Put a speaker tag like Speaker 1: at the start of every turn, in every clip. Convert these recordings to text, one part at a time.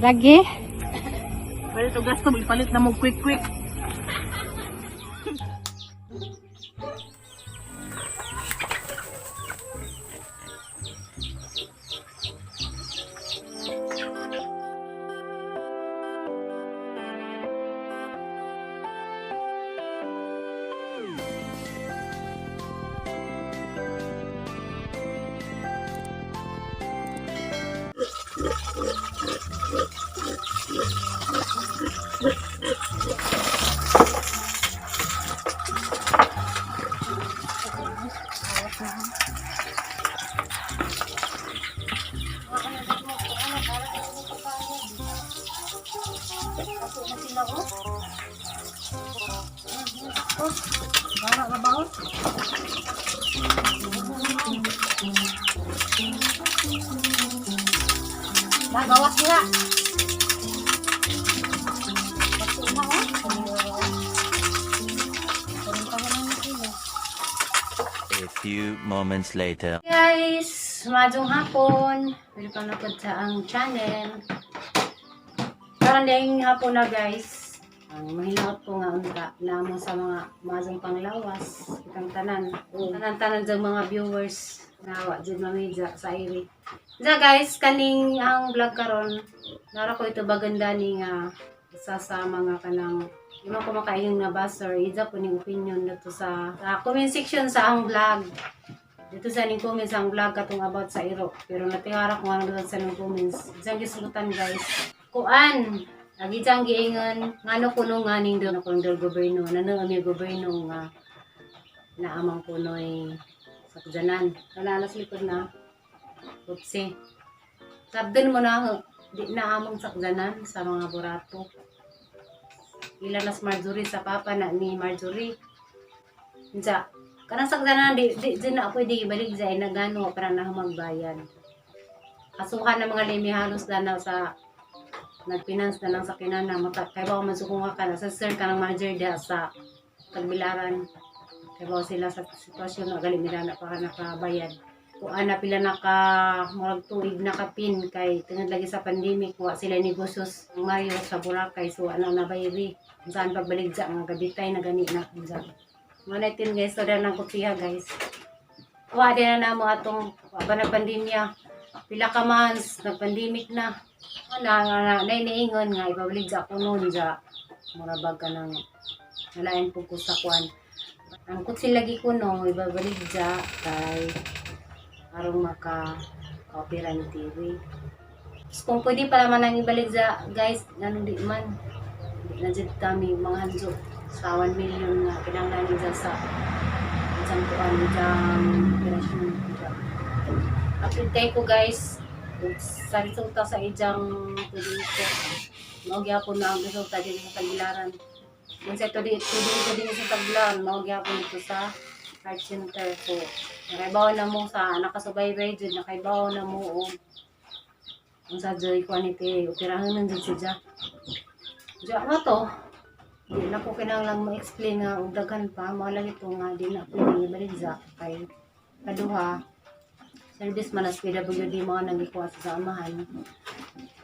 Speaker 1: Lagi.
Speaker 2: Pwede ito gasto, ipalit na mo quick.
Speaker 1: Gawas nila.
Speaker 3: A few moments later.
Speaker 1: Guys, madong hapon. Welcome na po sa ang channel. Parang dahing hapon na guys. Ang mahinaot ko nga unta namo sa mga madong panglawas. Itang tanan. Tanan-tanan sa mga viewers na wajud mamidya sa iri. Diya guys, kaning ang vlog karon nara ko ito baganda ni nga isa sa mga kanang yung mga kumakain na baser, ida po ning opinion dito sa comment section sa ang vlog. Dito sa ning comments ang vlog katong about sa iro. Pero natihara ko nga sa ning comments. Diyan gisulutan guys. Kuan, lagi diyang giingon, ngano kuno nga ning doon akong gobyerno, nanang ang gobyerno nga naamang kunoy sakjanan. Kanalas likod na. Upsi. Sabdan mo na, di na among sakjanan sa mga burato. Ilalas Marjorie sa papa na ni Marjorie. Diya, kanang sakjanan, di na pwede ibalik dyan, nagano para na magbayad. Kasuhan ng mga limi halos na sa nagfinance na lang sa kinana. Kaya ba man sukunga ka na, sa sir ka ng manager diya sa Tagbilaran. Kaya ba sila sa sitwasyon na galing nila na para nakabayad. Kung ana pila naka murag tuig nakapin kay tungod lagi sa pandemic wa sila negosyo ang Mario sa Boracay so ana nabayri saan pagbaligja nga gabitay na gani na kunsa manatin guys so nang kutsiha guys wa din na namo atong ba na pandemya pila ka months nag pandemic na ana niingon nga ipabaligja ko noon ja mura bag ka nang nalain pug ko sa kwan ang kutsi lagi ko no ibabaligja kay arong maka-opera ni TV. Kung pwede pala man ang ibalik sa guys, nanong di man. Di na dyan kami mga hanso sa 1 million nga pinanglan dyan sa isang tuwan dyan operasyon dyan. Update kayo ko guys, sa resulta sa ijang pwede ito. Maugyapon na ang resulta dyan sa Tagbilaran. Kung sa ito din sa Tagbilaran, maugyapon dito sa heart center po. Nakaibaw na mo sa nakasubaybay dyan, nakaibaw na mo kung sa joy quality, operahan ng dyan siya. Diyan nga to, di na po kinang ma-explain nga ugdagan pa, mga lang ito nga, di na pwede ibaligza kay kaduha, service man as PWD mga nagikuha sa amahan,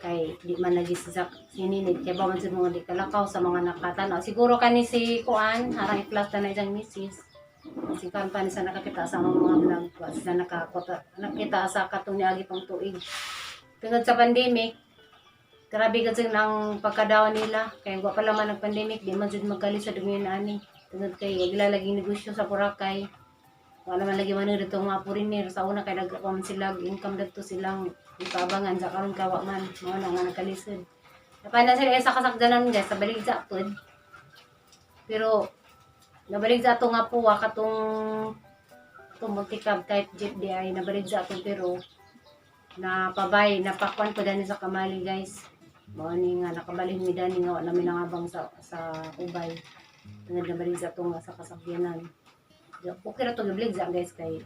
Speaker 1: kay di man nagisak sininid, kaya ba man sa mga di kalakaw sa mga nakatanaw. Siguro kani si Kuan, harang i-plus na isang misis, si Kampan sa nakakita sa mga vlog ko sa nakita sa katong niagi pang tuig tungod sa pandemic grabe kasi ng pagkadawa nila kaya wa pala man ng pandemic di man jud magkali sa dumi na ani tungod kay gilalaging negosyo sa Boracay wala man lagi man dito mga foreigner sa una kay nagpam sila income dito silang ipabangan sa karon kawa man mo na nga nagkalisod napanda sila sa kasakdanan guys sa baligja pud pero nabalik sa ato nga po katong multi-cab type jeep di ay nabalik sa ato pero napabay napakwan ko dani sa Kamali guys mao ni nga nakabalhin mi dani nga wala mi nangabang sa ubay tungod nabalik sa ato nga sa kasakyanan okay ra to giblig sa guys kay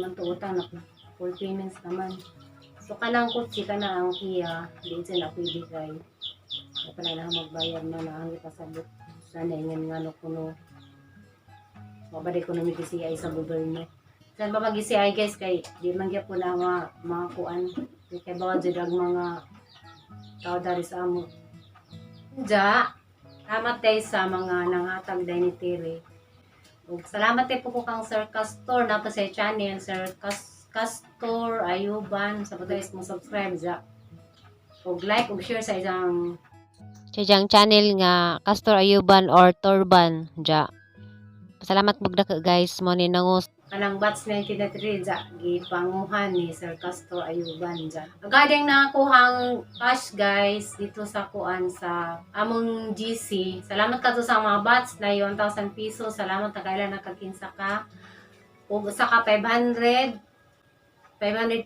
Speaker 1: man to utang na full payments naman so kanang kutsi kana ang Kia di sila pwede kay pala na magbayad na ang ipasabot sana ingin nga no kuno mabalik ko na may GCI sa gobyerno. Saan ba mag-GCI guys? Kay di man po na mga kuan. Kaya bawa dyan ang mga tao dari sa amo. Ja, salamat tayo sa mga nangatag dahil ni Tiri. Ug salamat tayo po ko kang Sir Castor na pa sa channel, Sir Castor Ayuban, sa pagkais mo subscribe ja. Ug like ug share sa isang channel nga Castor Ayuban or Torban ja. Salamat mugda ka guys mo ni nangos kanang batch 1993 ja gipanguhan ni Sir Castor Ayuban ja. Agadeng nakakuhang cash guys dito sa kuan sa among GC. Salamat kadto sa mga batch na 1,000 pesos. Salamat na kailan nakakinsa ka. Ug usa ka 500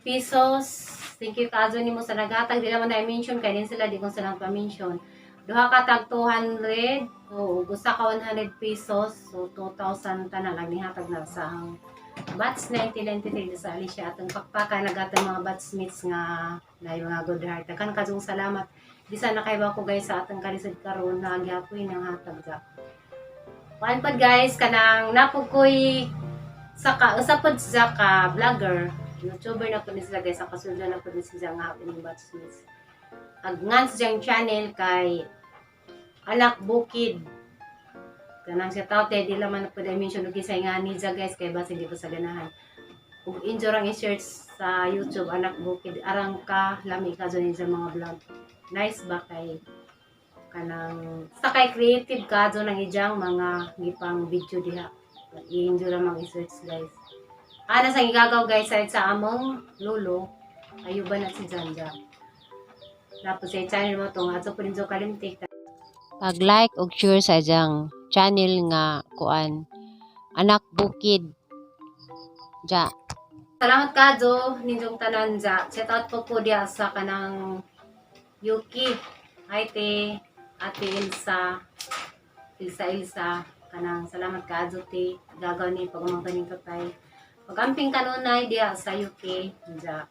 Speaker 1: pesos. Thank you kaadto nimo sa nagatag. Di naman na-mention kay din sila di ko sila pa-mention. Duha ka tag 200 o gusto ka 100 pesos so 2,000 tanan ang nihatag na sa ang batch 1993 sa Alicia atong pakpakan nagatong mga batchmates nga na yung mga good heart. Kan kazong salamat bisan na kay ba ko guys sa atong kalisod karon na gyapoy nang hatag ja. Kuan pod guys kanang napukoy sa usapod sa ka vlogger, YouTuber na pud ni sila guys, sa kasuldan na pud ni sila nga hapon ng batchmates. Agngan sa siyang channel kay Anak Bukid. Kanang siya tao tayo, di laman na po mention og kisay nga niya guys, kay basi di po sa ganahan. Kung enjoy ang i-search sa YouTube, Anak Bukid, arang ka, lami ka dyan sa mga vlog. Nice ba kay kanang, sa kay creative ka dyan ang ijang mga gipang video diha. I-enjoy lang i-search guys. Ana sa igagaw guys, sa among lolo, Ayuban at si Janja. Tapos sa channel mo itong ato po rin so kalimtik. Pag-like o share sa isang channel nga kuan Anak Bukid. Ja. Salamat ka Jo, ninyong tanan ja. Shout out po dia sa kanang Yuki, Ate Ilsa, kanang salamat ka Jo ti. Gagaw ni pagmamagaling katay. Pag-amping kanunay dia sa Yuki, ja.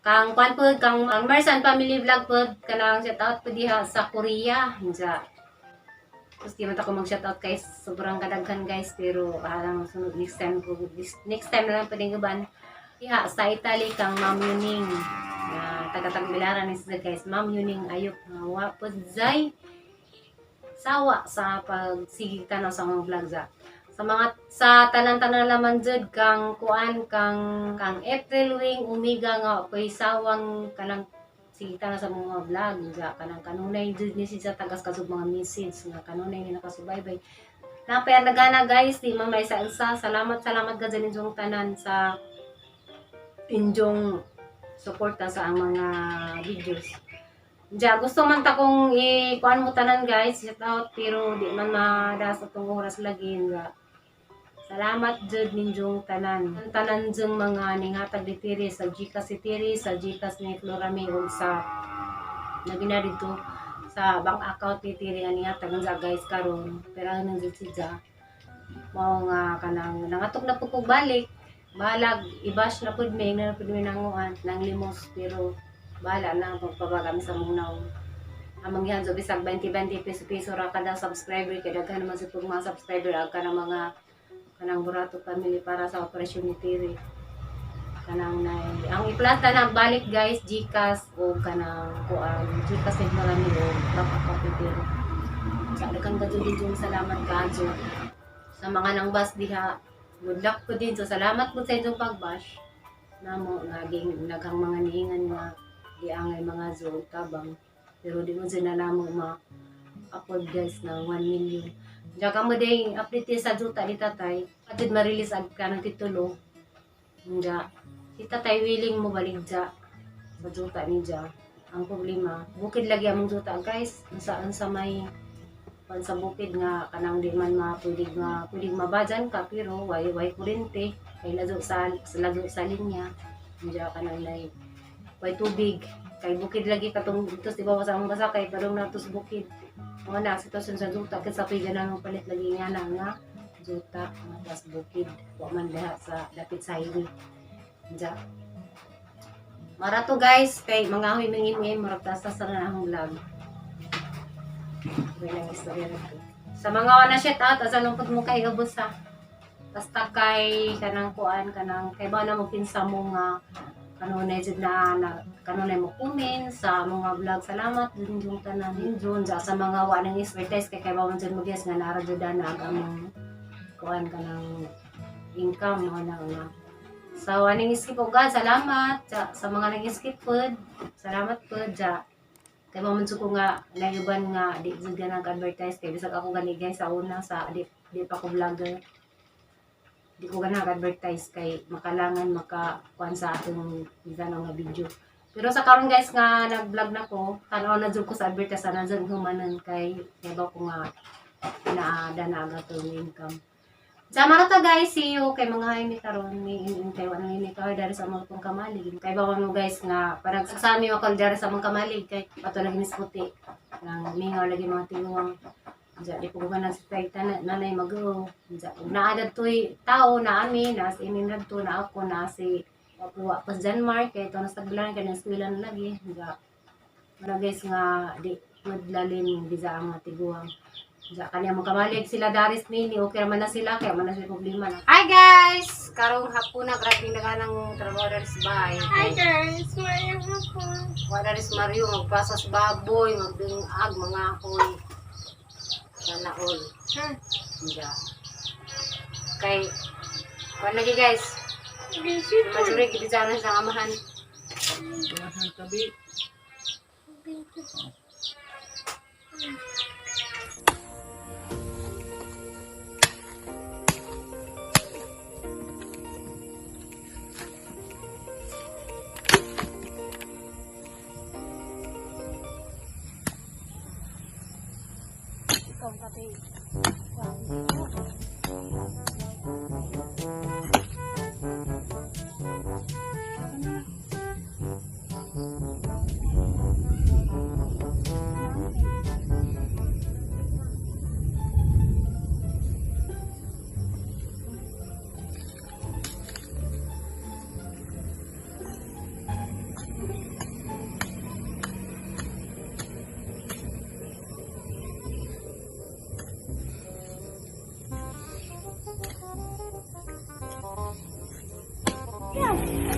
Speaker 1: Kang kwan po, kang ang Marsan Family Vlog po, kanang shoutout po diha sa Korea. Ja. Tapos di man ako mag-shoutout guys, sobrang kadaghan guys, pero alang sunod next time na lang po din gaban. Diha sa Italy kang Ma'am Yuning, na taga-Tagbilaran ni sila guys, Ma'am Yuning ayop, nga wapod zay sawa sa pagsigig tanaw sa mga vlog ja. Sa tanan-tanan naman jud kang kuan kang April Wing Umiga nga koy sawang kanang sigita na sa mga vlog ja kanang kanunay jud ni siya tagas kasug mga message nga kanunay ni nakasubaybay. Napay nagana guys di man may isa salamat ka dyan inyong tanan sa inyong suporta sa ang mga videos. Ja, gusto man ta kong i-kuan mo tanan guys, shout out pero di man madas atong oras lagi nga. Salamat jud ninyong tanan. Tanan jung mga ninghatag di Tiri sa Gcash Tiri, sa Gcash ni Florami ug sa nabina dito sa bank account ni Tiri nga ninghatag sa guys karon. Pero nang jud siya mao nga kanang nangatok na pud balik. Balag i-bash na pud may nanguan nang limos pero bahala na pagpabagam sa munaw. Amang yan so bisag 20 piso ra kada subscriber kay daghan naman sa mga subscriber ag kanang mga kanang Burato family para sa operasyon ni Tiri. Kanang na ang iplata na balik guys Gcash o kanang kuan Gcash ni marami o bank account ni Tiri. Sa daghang kadulong salamat kaadto sa mga nangbas diha. Good luck po din. So salamat po sa inyong pagbash. Namo naging naghang mga niingan nga di angay mga zoo tabang pero di mo sila namo ma-upload guys na 1 million. Diyan ka mo din update sa juta ni tatay. Atid ma-release ag ka ng titulo. Diyan. Si tatay willing mo balik dyan sa juta ni dyan. Ang problema, bukid lagi among juta guys. Saan sa may pan sa bukid nga kanang di man pwedeng mabadyan ka pero way kurente kay lazo sa linya. Diyan ka nang lay way tubig kay bukid lagi katong dito di ba sa among basakay padong natos bukid mga na sitwasyon sa juta kasi sa pwede na nang palit lagi nga na nga juta mas bukid wa man diha sa dapit sa highway ja marato guys kay mga huy mingin maragtas sa ang vlog may lang istorya nito sa mga wana shout out asa lungkot mo kay gabos ha basta kay kanang kuan kanang kay ba na mo kinsa mo nga kanunay jud na kanunay mo comment sa mga vlog. Salamat din yung tanan din sa mga wa nang expertise kay bawon jud mo guys nga nara jud na among kuan ka ng income mo na nga. So aning skip og salamat sa mga nag-skip food. Salamat po ja. Kay bawon jud ko nga nayuban nga di jud ka nag-advertise kay bisag ako gani guys sa una sa di pa ko vlogger. Di ko gana advertise kay makalangan makakuan sa atong gano nga video. Pero sa karon guys nga nag-vlog na ko, tanaw na jud ko sa advertise na jud humanan kay yabaw ko nga naada na aga to income. Sama na ta guys, see you kay mga hayni karon ni kay wala ni kay dari sa mga pong kamalig. Kay bawon mo guys nga parang saksami ako dari sa mga kamalig kay ato lagi nisputi. Nang mingaw lagi mga tinuwang. Diya, di ko na sa tayo nanay mag-o. Diya, naadad to'y tao na amin, na si ininad to na ako, na si Wapuwa pas Denmark, kaya ito nasagbilan ka ng eskwela na lagi. Diya, mga guys nga, di madlalim, di sa ang matiguang. Diya, kanya mo kamalig sila Daris Mini, okay naman na sila, kaya man na sila problema na. Hi guys! Karong hapon na, grabe na ka ng trabaho Daris Bay.
Speaker 2: Hi guys, Mario hapon.
Speaker 1: Daris Mario, magpasas baboy, magdingag, mga akoy. Sana all. Diya. Kay, kuwan lagi guys. Masuri, kibidsanan sa amahan.
Speaker 2: Tabi.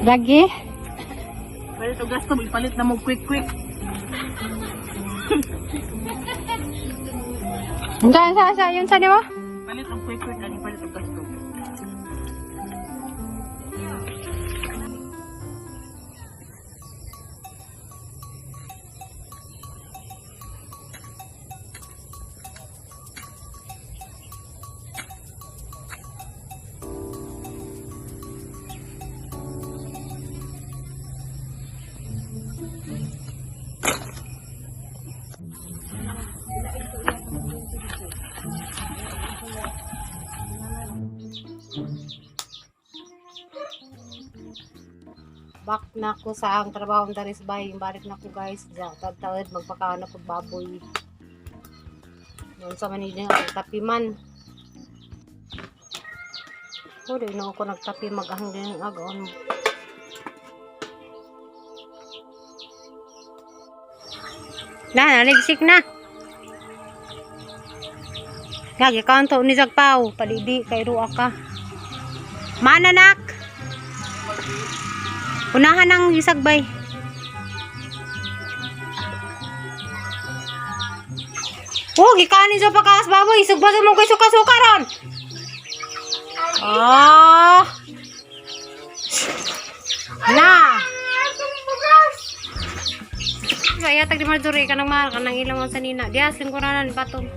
Speaker 1: Lagi?
Speaker 2: Pwede to gasto, ipalit na mo quick.
Speaker 1: Sa yun sa niyo?
Speaker 2: Palit ang quick, ani palit ang gasto.
Speaker 1: Back na ko sa ang trabaho ng Daris Bay. Balik na ko guys. Tawad magpakaon na po baboy. Noon sa Manila ang tapi man. O, di na ako nagtapi maghang din ang agaon. Naligsik na. Lagi kanto ni Zagpaw. Palidi kay Ruwa ka. Mananak! Unahan ng isagbay. Oh, gikanin sa pagkakas baboy. Isugba sa mong kay suka-sukaron. Ah! Na! Kaya tag di Marjorie kanang ilang mo sa nina. Dias lingkuranan patong.